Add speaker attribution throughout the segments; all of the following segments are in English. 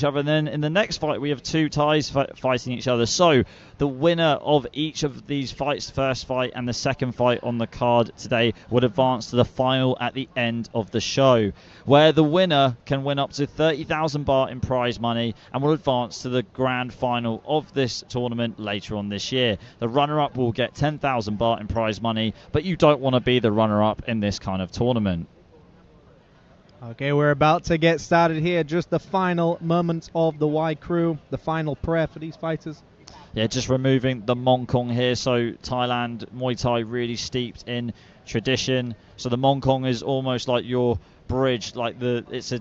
Speaker 1: other, and then in the next fight we have two Thais fighting each other. So the winner of each of these fights, first fight and the second fight on the card today, would advance to the final at the end of the show, where the winner can win up to 30,000 baht in prize money and will advance to the grand final of this tournament later on this year. The runner-up will get 10,000 baht in prize money, but you don't want to be the runner-up in this kind of tournament.
Speaker 2: Okay, we're about to get started here. Just the final moments of the Y crew, the final prayer for these fighters.
Speaker 1: Yeah, just removing the Mongkong here. So Thailand, Muay Thai really steeped in tradition. So the Mongkong is almost like your bridge, it's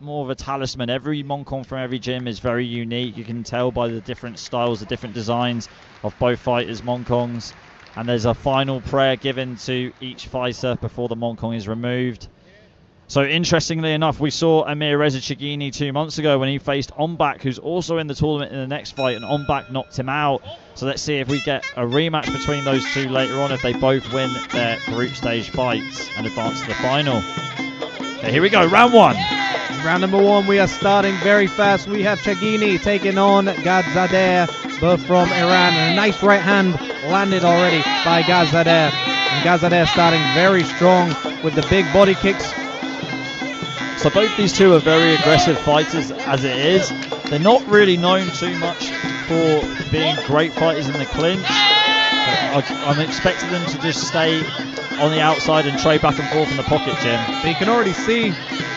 Speaker 1: more of a talisman. Every Mongkong from every gym is very unique. You can tell by the different styles, the different designs of both fighters' Mongkongs. And there's a final prayer given to each fighter before the Mongkong is removed. So interestingly enough, we saw Amir Reza Chagini 2 months ago when he faced Ombak, who's also in the tournament in the next fight, and Ombak knocked him out. So let's see if we get a rematch between those two later on, if they both win their group stage fights and advance to the final. Okay, here we go, round one.
Speaker 2: Round number one, we are starting very fast. We have Chagini taking on Gadzadeh, both from Iran. And a nice right hand landed already by Gadzadeh. And Gadzadeh starting very strong with the big body kicks.
Speaker 1: So both these two are very aggressive fighters as it is. They're not really known too much for being great fighters in the clinch. I'm expecting them to just stay on the outside and trade back and forth in the pocket, Jim.
Speaker 2: But you can already see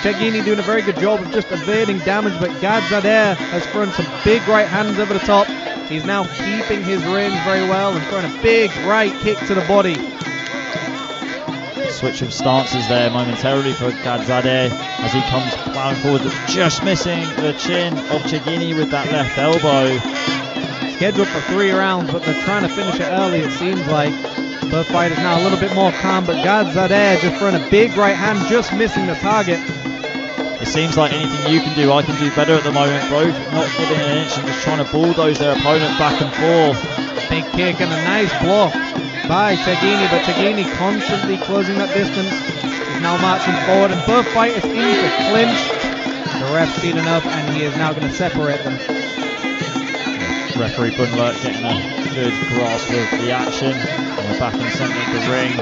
Speaker 2: Chagini doing a very good job of just evading damage, but Gadzadeh has thrown some big right hands over the top. He's now keeping his range very well and throwing a big right kick to the body.
Speaker 1: Switch of stances there momentarily for Gadzadeh as he comes plowing forward, just missing the chin of Chagini with that left elbow.
Speaker 2: Scheduled for 3 rounds, but they're trying to finish it early, it seems like. Both fighters now a little bit more calm, but Gadzadeh just throwing a big right hand, just missing the target.
Speaker 1: It seems like anything you can do, I can do better at the moment. Both not giving an inch and just trying to bulldoze their opponent back and forth.
Speaker 2: Big kick and a nice block by Chagini, but Chagini constantly closing that distance. He's now marching forward, and both fighters into clinch. The ref's seen enough, and he is now going to separate them.
Speaker 1: Referee Bunlert getting a good grasp of the action. And we're back in the centre of the ring.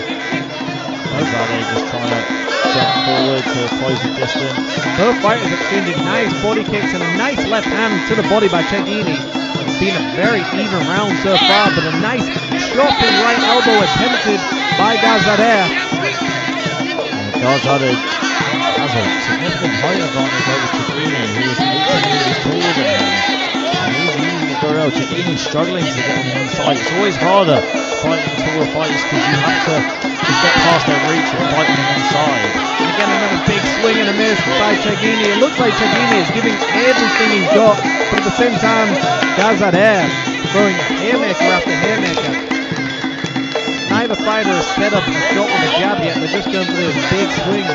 Speaker 1: Gadzadeh just trying to jump forward to close the distance.
Speaker 2: Both fighters exchanging nice body kicks and a nice left hand to the body by Chagini. It's been a very even round so far, but a nice chopping right elbow attempted by Gadzadeh.
Speaker 1: Gadzadeh has a significant height advantage over Chagini, who is 18 years taller than him. And he's using it very well. Chagini's struggling to get on the inside. It's always harder fighting taller fighters because you have to get past their reach and fight on the inside.
Speaker 2: And again, another big swing and a miss by Chagini. It looks like Chagini is giving everything he's got, but at the same time, Gadzadeh throwing haymaker after haymaker. Neither fighter has set up a shot with a jab yet. They're just going for those big swings.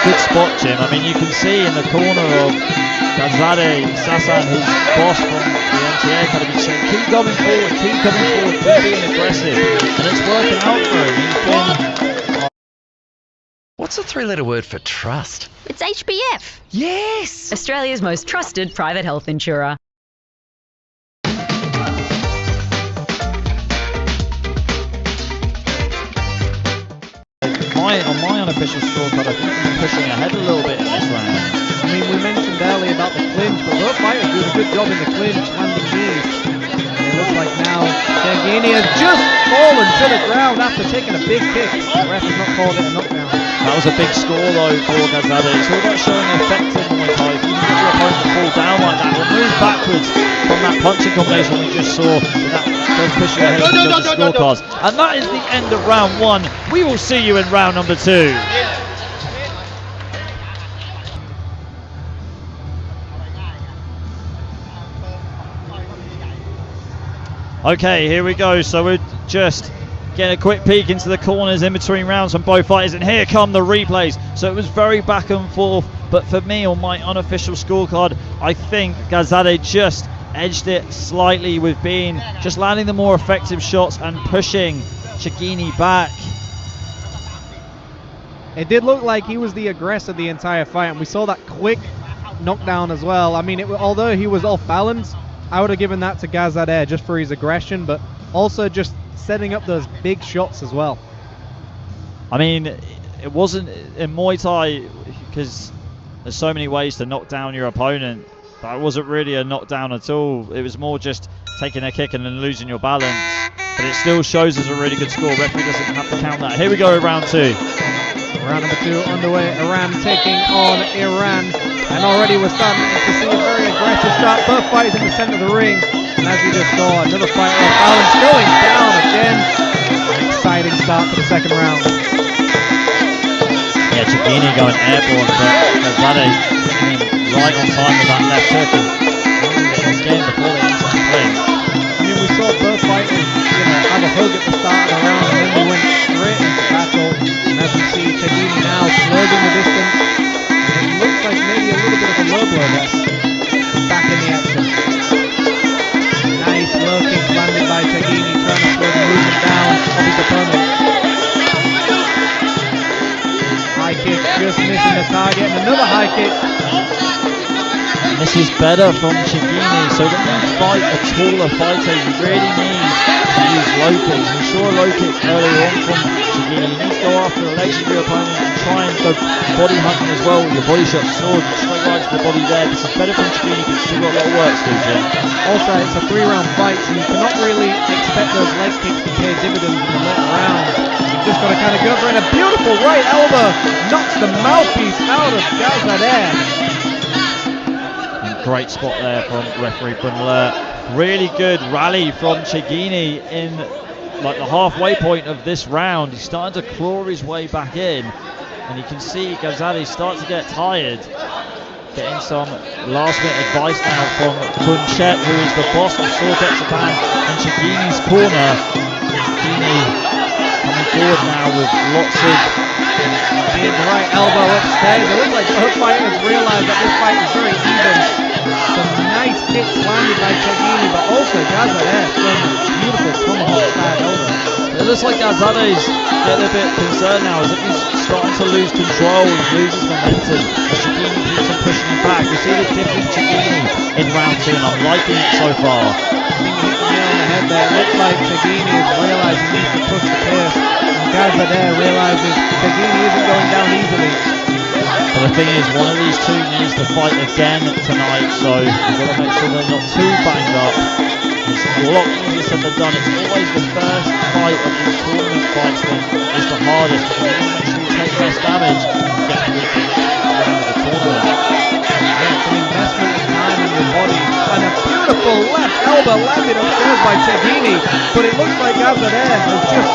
Speaker 1: Good spot, Jim. I mean, you can see in the corner of Gadzadeh, Sasan, his boss from the MTA Academy, saying, keep coming forward, keep being aggressive. And it's working out for him.
Speaker 3: What's the 3-letter word for trust?
Speaker 4: It's HBF.
Speaker 3: Yes!
Speaker 4: Australia's most trusted private health insurer.
Speaker 1: On my unofficial scorecard, I think we're pushing ahead a little bit in this round.
Speaker 2: I mean, we mentioned earlier about the clinch, but both fighters doing a good job in the clinch, landing knees. And it looks like now Chagini has just fallen to the ground after taking a big kick. The ref has not called it a knockdown.
Speaker 1: That was a big score though for Gadzadeh. It's all about showing effective Muay Thai. If you can get your opponent to fall down like that or move backwards from that punching combination we just saw, that does push you ahead of the scorecards. And that is the end of round one. We will see you in round number 2. Okay, here we go. So we're just getting a quick peek into the corners in between rounds from both fighters, and here come the replays. So it was very back and forth, but for me, on my unofficial scorecard, I think Gadzadeh just edged it slightly with being just landing the more effective shots and pushing Chagini back.
Speaker 2: It did look like he was the aggressor the entire fight, and we saw that quick knockdown as well. I mean, although he was off balance, I would have given that to Gazadeh just for his aggression, but also just setting up those big shots as well.
Speaker 1: I mean, it wasn't in Muay Thai, because there's so many ways to knock down your opponent. That wasn't really a knockdown at all. It was more just taking a kick and then losing your balance. But it still shows as a really good score. Referee doesn't have to count that. Here we go with round 2.
Speaker 2: Round number 2 underway. Iran taking on Iran. And already we're starting to see a very aggressive start. Both fighters in the center of the ring. And as we just saw, another fight off balance going down again. An exciting start to the second round.
Speaker 1: Yeah, Chagini going airborne, but Gazadeh right on time with that left hook and again before they enter the clinch.
Speaker 2: I mean, we saw both fighters, have a hug at the start of the round, and then they went straight into battle. And as we see, Chagini now closing the distance. And it looks like maybe a little bit of a low blow there. Back in the action. Nice low kick landed by Chagini, trying to slow the movement down of his opponent. High kick just missing the target, and another high kick.
Speaker 1: And this is better from Chagini, so when you fight a taller fighter, you really need to use low kicks. We saw a low kick earlier on from Chagini. You need to go after the legs of your opponent and try and go body hunting as well with your body shot, sword, straight right to the body there. This is better from Chagini, but still got a lot of work to do, Jim.
Speaker 2: Also, it's a 3-round fight, so you cannot really expect those leg kicks to pay dividends in the later rounds. You've just got to kind of go for it. A beautiful right elbow knocks the mouthpiece out of Gazadeh.
Speaker 1: Great spot there from referee Brunler. Really good rally from Chagini in like the halfway point of this round. He's starting to claw his way back in, and you can see Gazadeh start to get tired. Getting some last minute advice now from Kunchet, who is the boss of Sorket Japan, in Chagini's corner. Chagini coming forward now with lots of
Speaker 2: big right elbow upstairs. It looks like both fighters realize that this fight is very even. Some nice kicks landed by Chagini, but also Gazadeh throwing a beautiful tomahawk style elbow.
Speaker 1: It looks like Gazadeh's getting a bit concerned now, as if he's starting to lose control and loses momentum as Chagini keeps on pushing him back. We see the different Chagini in round 2, and I'm liking it so far.
Speaker 2: I think you hit the nail on the head there. It looks like Chagini is realizing he needs to push the pace, and Gazadeh realizes Chagini isn't going down easily.
Speaker 1: But the thing is, one of these two needs to fight again tonight, so we've got to make sure they're not too banged up. It's a lot easier said than done. It's always the first fight of these tournament fights that is the hardest, because you want to make sure you take less damage and get through the round of the tournament.
Speaker 2: Yeah, it's an investment of time in your body. And a beautiful left elbow landed upstairs by Chagini, but it looks like Gazadeh has just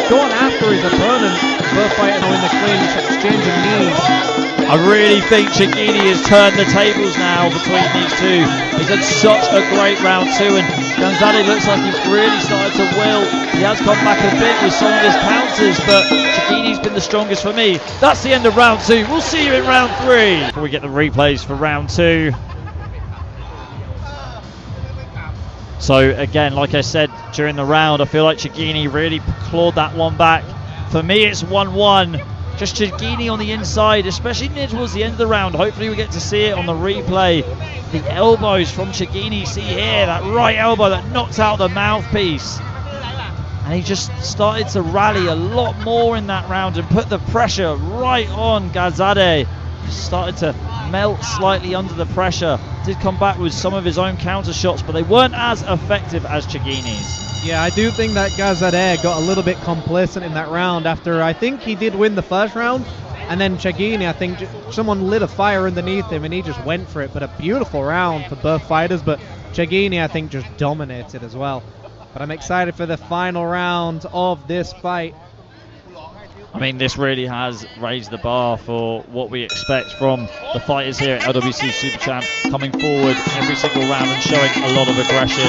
Speaker 2: gone after his opponent. Both fighters now in the clinch, exchanging knees.
Speaker 1: I really think Chagini has turned the tables now between these two. He's had such a great round 2, and Gazadeh looks like he's really started to will. He has come back a bit with some of his counters, but Chagini's been the strongest for me. That's the end of round 2. We'll see you in round 3. Before we get the replays for round 2. So again, like I said during the round, I feel like Chagini really clawed that one back. For me, it's 1-1. Just Chagini on the inside, especially near towards the end of the round. Hopefully we get to see it on the replay. The elbows from Chagini, see here, that right elbow that knocked out the mouthpiece. And he just started to rally a lot more in that round and put the pressure right on Gazadeh. He started to melt slightly under the pressure. Did come back with some of his own counter shots, but they weren't as effective as Chagini's.
Speaker 2: Yeah, I do think that Gazadeh got a little bit complacent in that round after I think he did win the first round, and then Chagini, I think someone lit a fire underneath him and he just went for it. But a beautiful round for both fighters, but Chagini, I think, just dominated as well. But I'm excited for the final round of this fight.
Speaker 1: I mean, this really has raised the bar for what we expect from the fighters here at LWC Super Champ, coming forward every single round and showing a lot of aggression.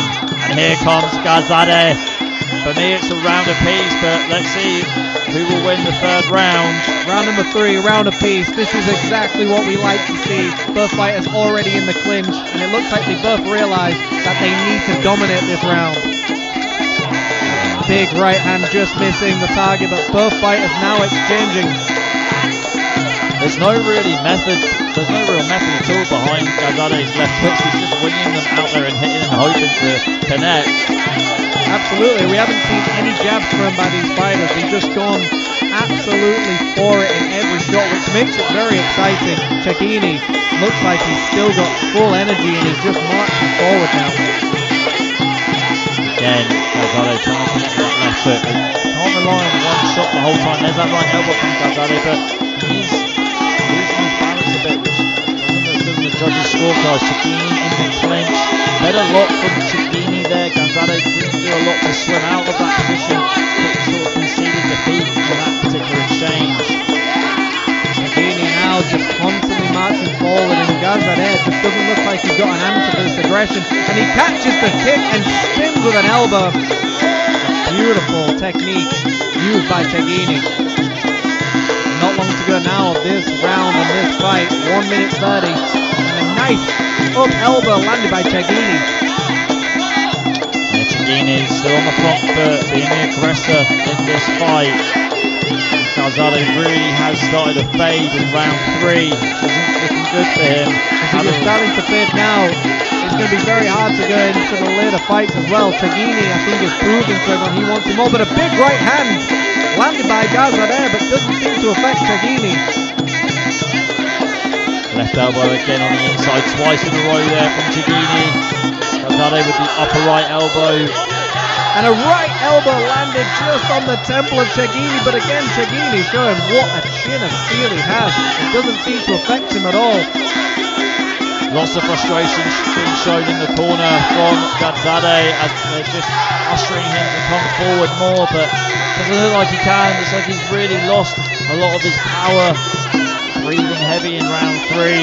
Speaker 1: And here comes Gazadeh. For me, it's a round apiece, but let's see who will win the third round.
Speaker 2: Round number 3, round apiece. This is exactly what we like to see. Both fighters already in the clinch, and it looks like they both realize that they need to dominate this round. Big right hand just missing the target, but both fighters now exchanging.
Speaker 1: There's no really method there's no real method at all behind Gazade's left hooks. He's just winging them out there and hitting and hoping to connect.
Speaker 2: Absolutely, we haven't seen any jabs thrown by these fighters. They've just gone absolutely for it in every shot, which makes it very exciting. Cecchini looks like he's still got full energy and he's just marching forward now.
Speaker 1: Again, Gazade trying to connect that left hook. Can't rely on one shot the whole time. There's that right elbow from Gazade, but he's losing his balance a bit, which doesn't look good in the judges' scorecards. Cecchini in the clinch. Better lock from Cecchini there. Gazade didn't do a lot to swim out of that position, but sort of conceded defeat in that particular exchange.
Speaker 2: Cecchini now just constantly marching forward, and Gazade just doesn't look like he's got an answer for this aggression, and he catches the kick and spins with an elbow. Beautiful technique used by Cecchini. Not long to go now of this round and this fight. 1 minute 30, and a nice up elbow landed by Cecchini.
Speaker 1: Cecchini still on the front foot, being the aggressor in this fight. Gazade really has started to fade in round 3. Isn't looking good for him.
Speaker 2: If he's starting to fade now, it's going to be very hard to go into the later fights as well. Cecchini, I think, is proving to everyone he wants him more, but a big right hand landed by Gazade, but doesn't seem to affect Cecchini.
Speaker 1: Left elbow again on the inside, twice in a row there from Cecchini. Gazade with the upper right elbow.
Speaker 2: And a right elbow landed just on the temple of Cecchini, but again Cecchini showing what a chin of steel he has. It doesn't seem to affect him at all.
Speaker 1: Lots of frustration being shown in the corner from Gazade as they're just ushering him to come forward more, but doesn't look like he can. Looks like he's really lost a lot of his power. Breathing heavy in round 3.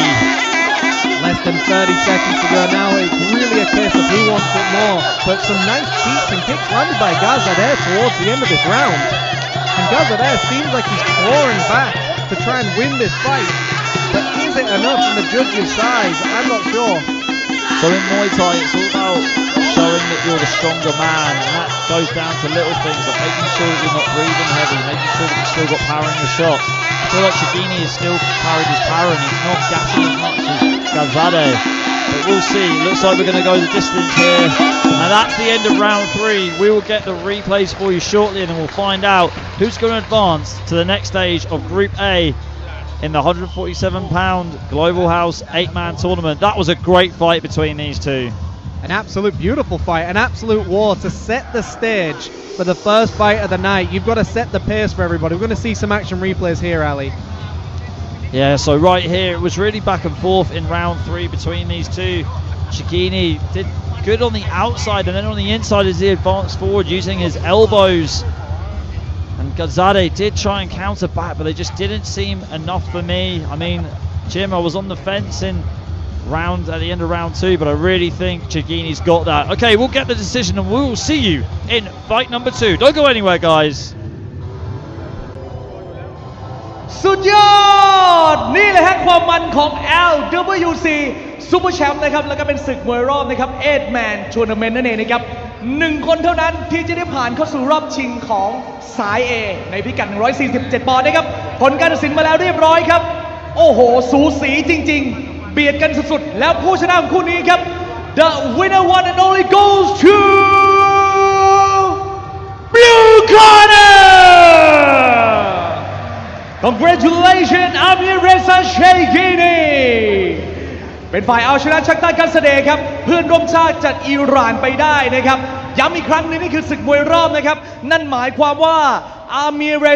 Speaker 2: Less than 30 seconds to go now. It's really a case of who wants it more. But some nice cheats and kicks landed by Gazade towards the end of this round. And Gazade seems like he's clawing back to try and win this fight. But is it enough from the judges' side? I'm not sure.
Speaker 1: So in Muay Thai, it's all about showing that you're the stronger man, and that goes down to little things like making sure that you're not breathing heavy, making sure that you've still got power in the shots. I feel like Cecchini has still carried his power and he's not gassing as much as Gazade. But we'll see. Looks like we're going to go the distance here. And that's the end of round 3. We will get the replays for you shortly, and then we'll find out who's going to advance to the next stage of Group A in the 147-pound Global House 8-man tournament. That was a great fight between these two.
Speaker 2: An absolute beautiful fight, an absolute war to set the stage for the first fight of the night. You've got to set the pace for everybody. We're going to see some action replays here, Ali.
Speaker 1: Yeah, so right here, it was really back and forth in round 3 between these two. Cecchini did good on the outside, and then on the inside as he advanced forward using his elbows. And Gazade did try and counter back, but they just didn't seem enough for me. I mean, Jim, I was on the fence at the end of round 2, but I really think Cecchini's got that. Okay, we'll get the decision and we'll see you in fight number 2. Don't go anywhere, guys.
Speaker 5: สุดยอดนี่แหละฮะความมันของ LWC Super Champ นะครับแล้วก็เป็นศึกมวยรอบนะครับ 8-man Tournament นั่นเองนะครับ1 คนเท่านั้นที่จะได้ผ่านเข้าสู่รอบชิงของสาย A ในพิกัด147 ปอนด์นะครับผลการตัดสินมาแล้วเรียบร้อยครับโอ้โหสูสีจริงๆเบียดกันสุดๆแล้วผู้ชนะของคู่นี้ครับ The winner one and only goes to Blue Corner Congratulations Amir Reza Cecchini เป็นฝ่ายเอาชนะชักต้ากันเสดครับเพื่อนร่วมชาติจากอิหร่านไปได้นะครับย้ำอีกครั้งนึงนี่คือศึกมวยรอบนะครับนั่นหมายความว่าอามีเร